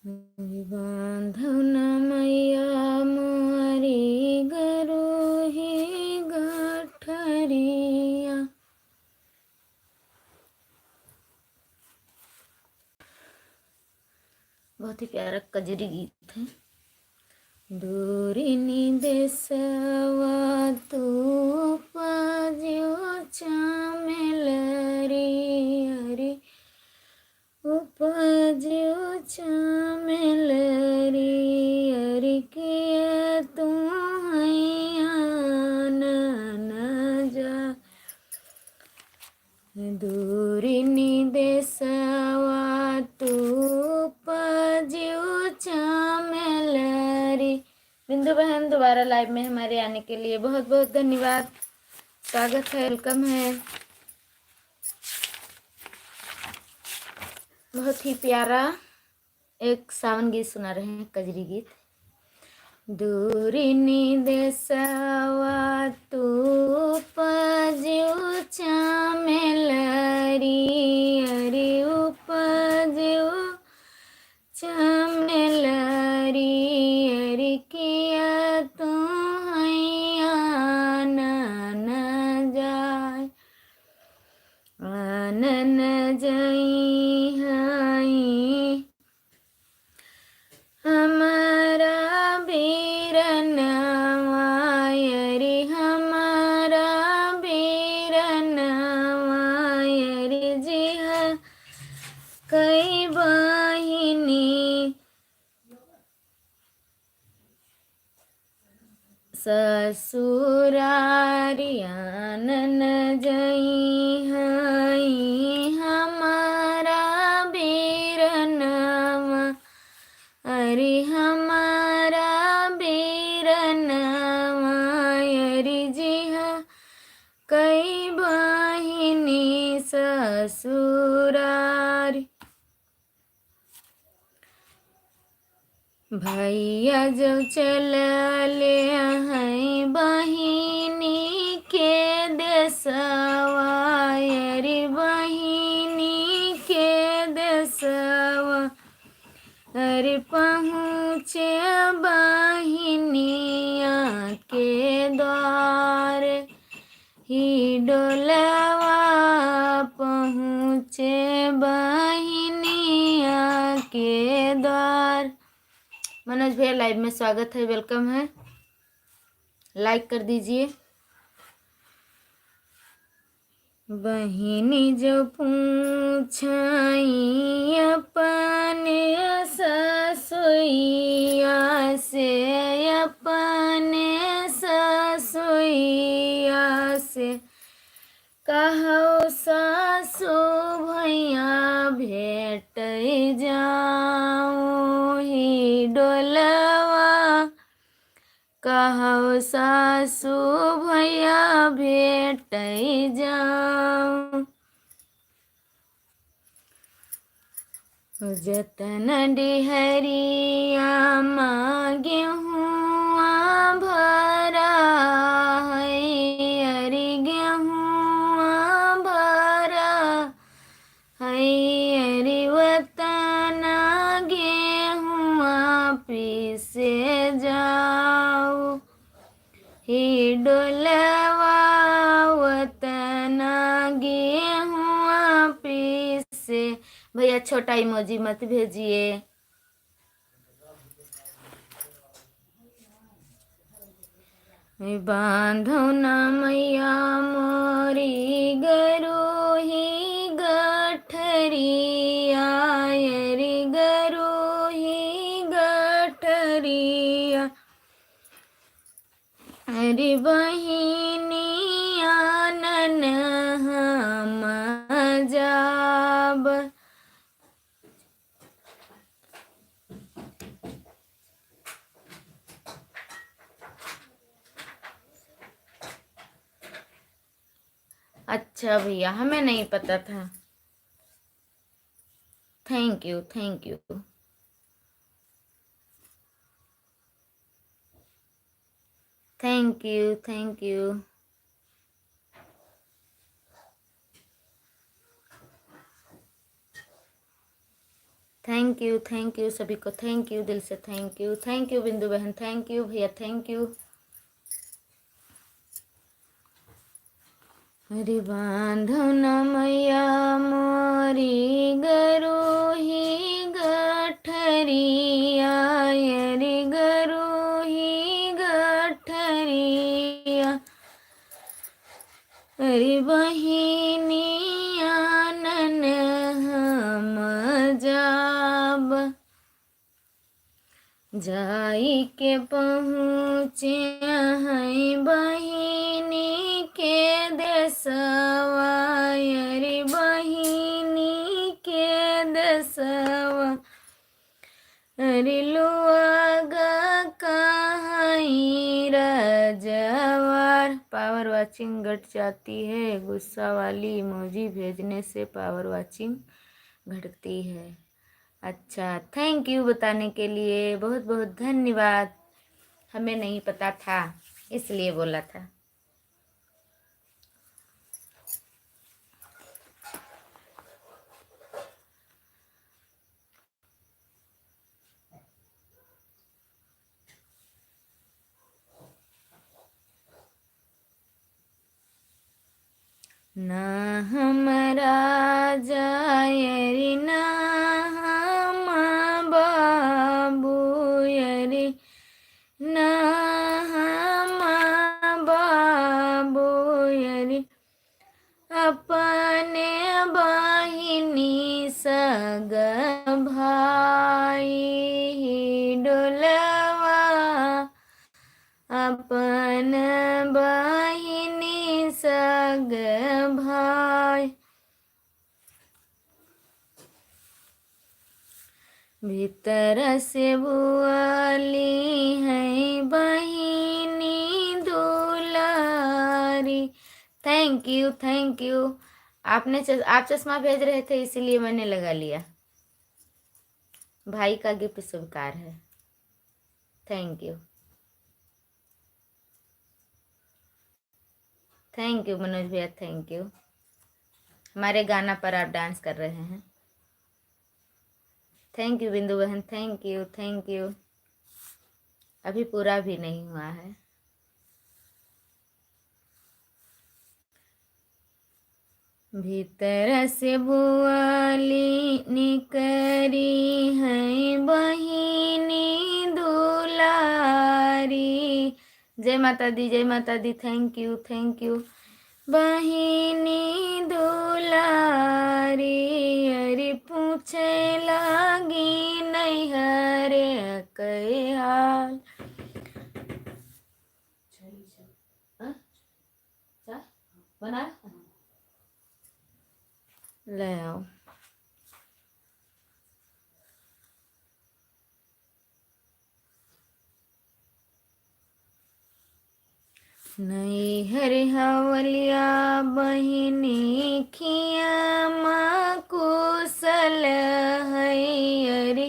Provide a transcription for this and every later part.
बांधव न मैया मोरी गरोही गठरिया। बहुत ही प्यारा कजरी गीत है। दूरिनी देसवा तू उपज्यो चामेलरी हरी उपज्यो चामेलरी हरी किया तू हैया न जा। दूरिनी देसवा तू उपज्यो चामेलरी। बिंदु बहन दोबारा लाइव में हमारे आने के लिए बहुत बहुत धन्यवाद। स्वागत है, वेलकम है। बहुत ही प्यारा एक सावन गीत सुना रहे हैं, कजरी गीत। दूरिनी देसवा तू उपज्यो चामेलरी हरी उपज्यो चामेलरी हरी किया तू हैया न जाय आनन जई हई हमारा बीरनवा हरी हमारा बीरनवा हरी जी कई बहिनी ससुरारियानन जई हई हमारा बीरनवा हरी हमारा बीरनवा हरी जी कई बहिनी ससुरारी। भैया जब चलले हैं बहिनी के देसवा हरी बहिनी के देसवा हरी पहुँचे बहिनिया के द्वार ही डोलवा पहुँचे बहिनिया के द्वार। मनोज भैया लाइव में स्वागत है, वेलकम है। लाइक कर दीजिए। बहिनी जो पूछाई अपने ससुइया से अपने ससुइया से कहो सासु भैया भेट जाऊँ ही डोलवा कहो सासु भैया भेट जाऊँ। जतन डिहरिया मांगे हुआ भरा है हरी गेहुआ भरा है हरी वतन गेहुआ पीसे जाओ ही डोलवा वतन गेहुआ पीसे। भैया छोटा इमोजी मत भेजिए। बांधो न मैया मोरी गरोही गठरिया हरी गरोही गठरिया हरी बहिनिया नन हम जाब। अच्छा भैया, हमें नहीं पता था। Thank you thank you. Thank you thank you. Thank you सभी को, थैंक यू, दिल से थैंक यू बिंदु बहन, थैंक यू भैया, थैंक यू। हरि बांधव न मैया मोरी गरोही गठरिया, हरि गरोही गठरिया, हरि बहिनिया नन हम जाब, जाई के पहुँचे हैं बहिनी के देसवा, अरे बहिनी के देसवा, अरे लुआगा कहीं रजवार। पावर वाचिंग घट जाती है, गुस्सा वाली इमोजी भेजने से पावर वाचिंग घटती है। अच्छा, थैंक यू बताने के लिए, बहुत बहुत धन्यवाद। हमें नहीं पता था इसलिए बोला था। ना हमारा जायरी ना हम बाबू, यरी ना हम बाबू, यरी अपने बहिनी सग भाई डोलवा, अपन बहिनी सग भाई, भीतर से बुआली है बहिनी दुलारी। Thank you. आप चश्मा भेज रहे थे इसीलिए मैंने लगा लिया। भाई का गिफ्ट स्वीकार है। थैंक यू मनोज भैया, थैंक यू। हमारे गाना पर आप डांस कर रहे हैं। थैंक यू बिंदु बहन, थैंक यू। अभी पूरा भी नहीं हुआ है। भीतर से बुआली निकरी है बहिनी दुलारी। जय माता दी, जय माता दी, थैंक यू। बहिनी दुलारी, अरे पूछे लगी नैहरे कै हाल। बना ले आओ। नैहर हवलिया बहिनी खियामा कुशल है, अरे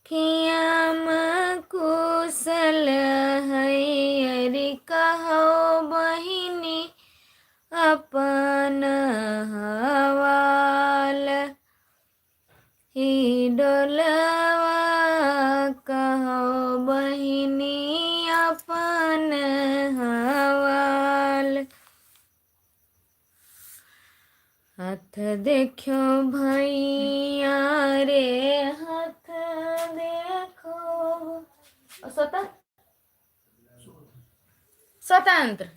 खियामा कुशल है, अरे कहो बहिनी अपन हवाल, ही डोलवा कहो बहिनी अपन हवाल। हाथ देखो भैया रे, हाथ देखो स्वतंत्र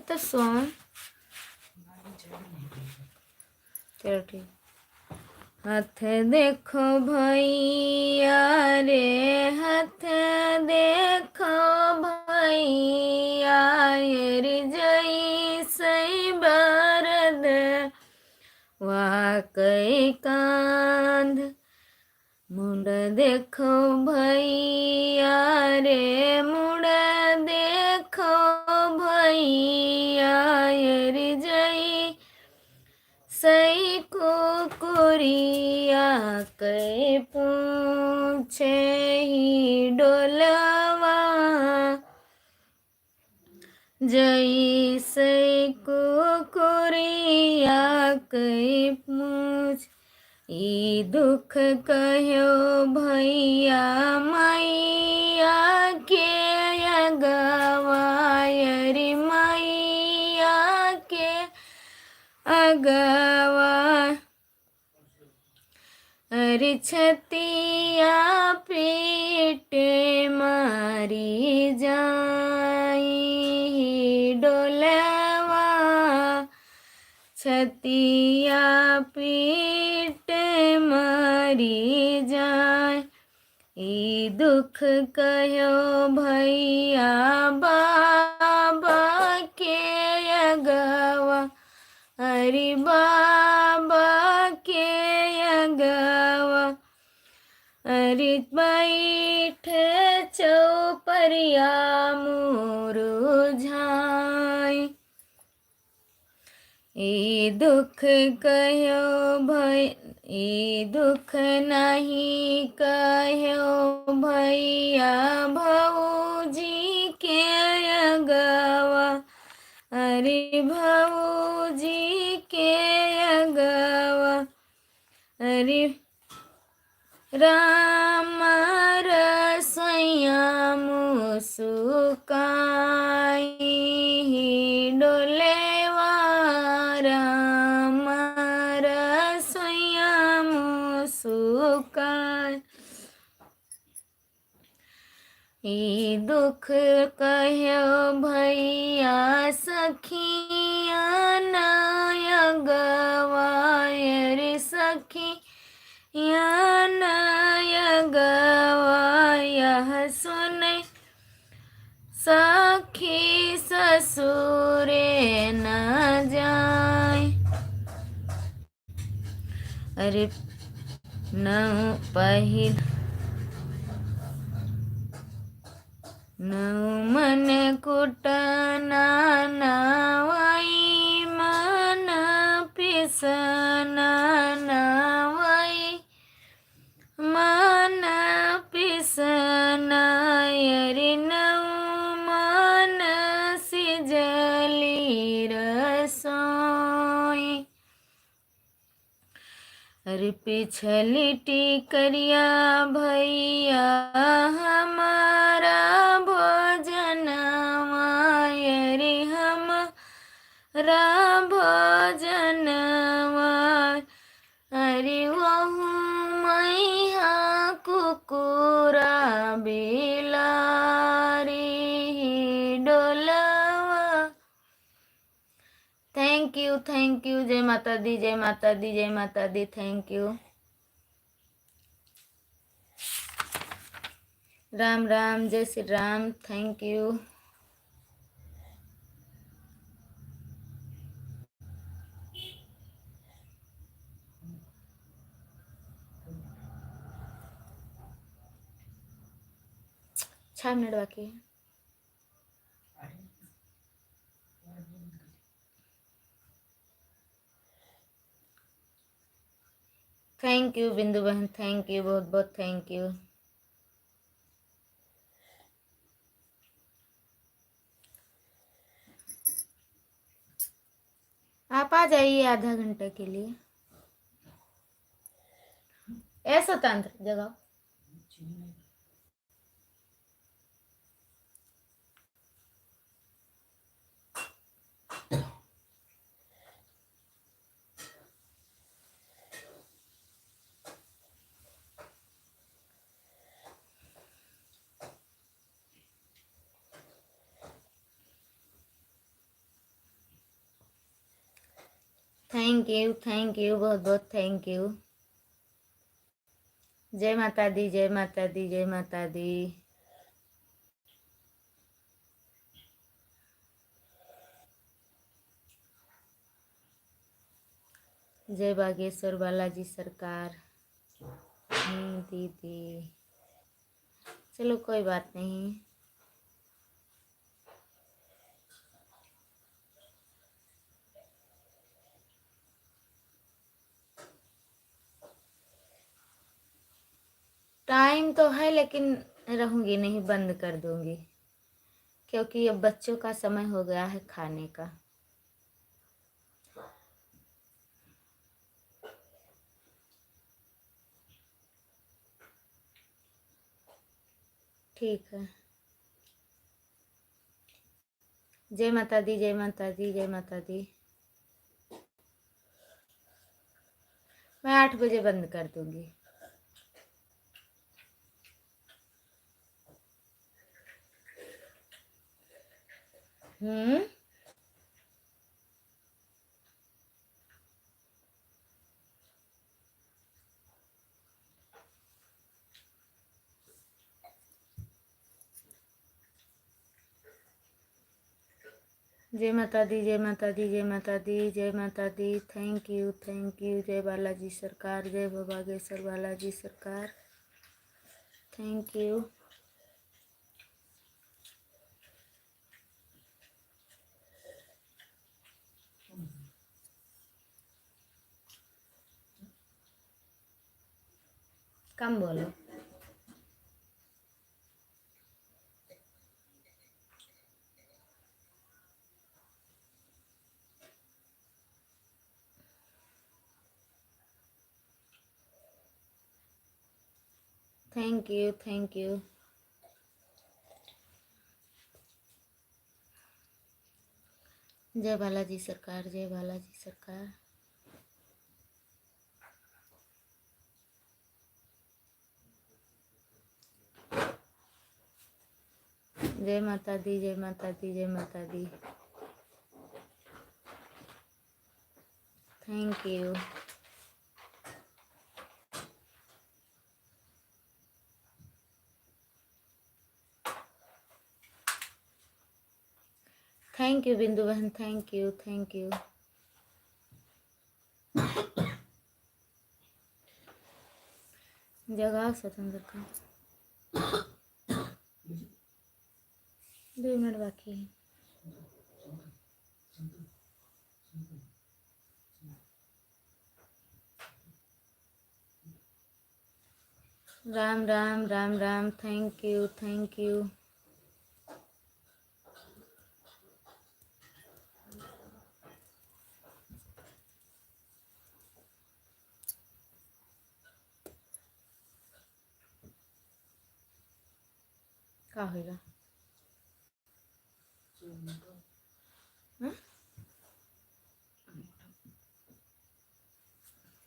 तो सोन। चलो ठीक। हाथ देखो भैया रे, हाथ देखो भैया, रे जैसे बरद वाकई कांध, मुंड देखो भैया रे, मुंड देखो भैया, रे जई सई कुकुरिया के पूछे ही डोलवा, जैसे कुकुरिया के पूछ, ई दुख कहो भैया मैया के अगवायरी मैया के अगवा अरे छतिया पीट मारी जाई डोलवा छतिया पीट मारी जाए ई दुख कहो भैया बाबा के अगवा अरे बाबा के अगवा अरे बैठ चौपरिया मुरुझाई ई दुख कहो भई ई दुख नहीं कहो भैया भौजी के अगवा अरे भौजी के अगवा अरे राम रसैया मुसुकाई डोलेवा राम रसैया मुसुकाई ई दुख कहो भैया सखिया नय गवायर सखी या नय गवायह सुने सखी ससुरे न जाए अरे न पहिल न मन कुटना नवाई मन पिसना नवाई मन पिसना अरे न मन सिजली रसोई अरे पिछली टिकरिया भैया हमारा भोजनवा अरे हमारा भोजनवा अरे वहू मैया कुकुरा बिलारी डोलवा थैंक यू जय माता दी जय माता दी जय माता दी थैंक यू राम राम जय श्री राम थैंक यू छह मिनट बाकी है थैंक यू बिंदु बहन थैंक यू बहुत बहुत थैंक यू आप आ जाइए आधा घंटे के लिए ऐसा तंत्र जगह थैंक यू बहुत बहुत थैंक यू जय माता दी जय माता दी जय माता दी जय बागेश्वर बालाजी सरकार दीदी चलो कोई बात नहीं टाइम तो है लेकिन रहूंगी नहीं बंद कर दूंगी क्योंकि अब बच्चों का समय हो गया है खाने का ठीक है। जय माता दी, जय माता दी, जय माता दी। मैं 8 बजे बंद कर दूंगी। जय माता दी, जय माता दी, जय माता दी, जय माता दी। Thank you, thank you. जय बालाजी सरकार, जय भोभागेश्वर बालाजी सरकार। Thank you. कम बोलो। Thank you, thank you. जय बालाजी सरकार, जय बालाजी सरकार। जय माता दी, जय माता दी, जय माता दी। Thank you. Thank you Bindu बहन, थैंक यू, थैंक यू। जगाओ स्वतंत्र का। 2 मिनट बाकी है। Ram Ram, Ram Ram. Thank you, thank you. का होगा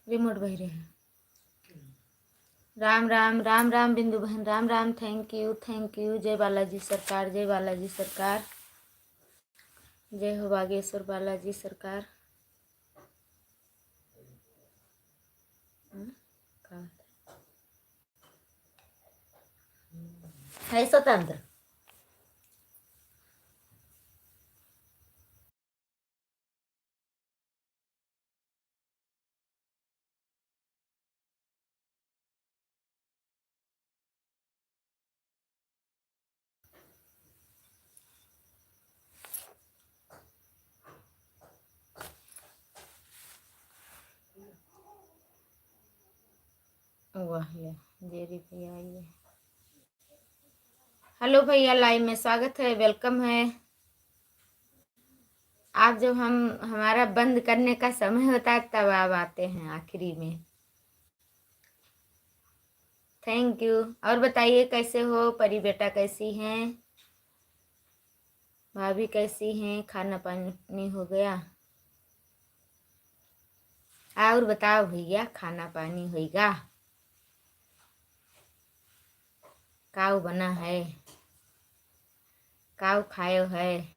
रिमोट बही रहे हैं। राम राम, राम राम बिंदु बहन, Ram Ram. Thank you, thank you. जय बालाजी सरकार, जय बालाजी सरकार। जय हो बागेश्वर बालाजी सरकार। है स्वतंत्र। वाह, जेरी भैया आइए। हेलो भैया, लाइव में स्वागत है, वेलकम है। आप जब हमारा बंद करने का समय होता है तब आप आते हैं आखिरी में। Thank you. और बताइए कैसे हो, परी बेटा कैसी हैं, भाभी कैसी हैं, खाना पानी हो गया? और बताओ भैया, खाना पानी होगा? काऊ बना है, काऊ खायो है?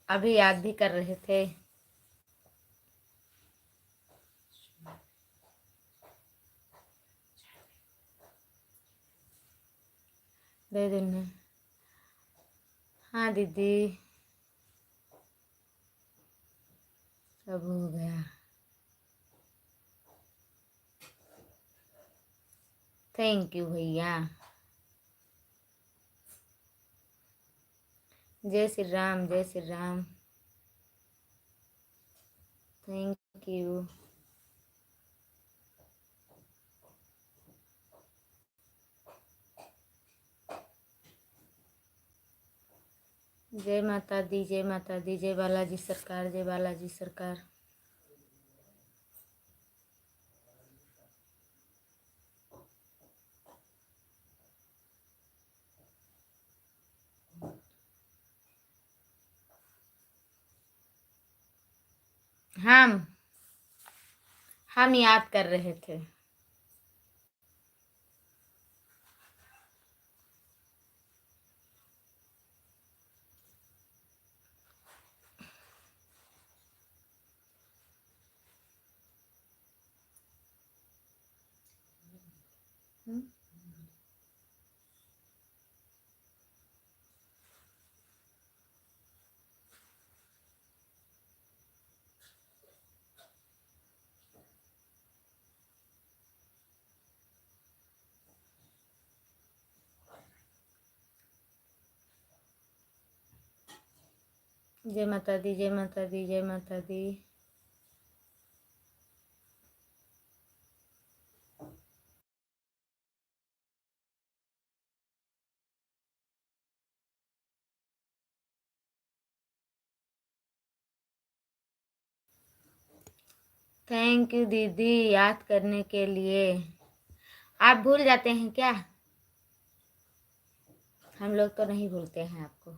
अभी याद भी कर रहे थे। दे देना। हाँ दीदी, सब हो गया। थैंक यू भैया। जय श्री राम, जय श्री राम। Thank you. जय माता दी, जय माता दी, जय बालाजी सरकार, जय बालाजी सरकार। हम याद कर रहे थे। जय माता दी, जय माता दी, जय माता दी। थैंक यू दीदी याद करने के लिए। आप भूल जाते हैं क्या? हम लोग तो नहीं भूलते हैं आपको।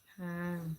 हाँ,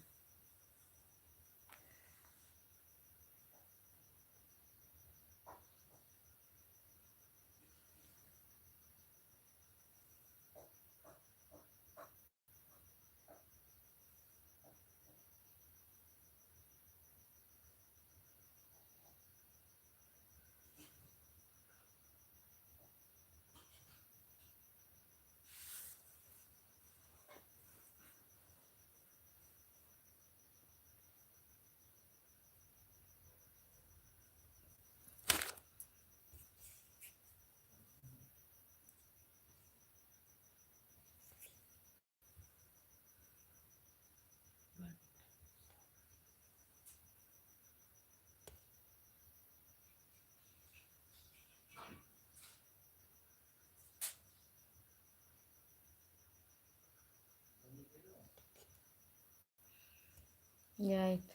राइट।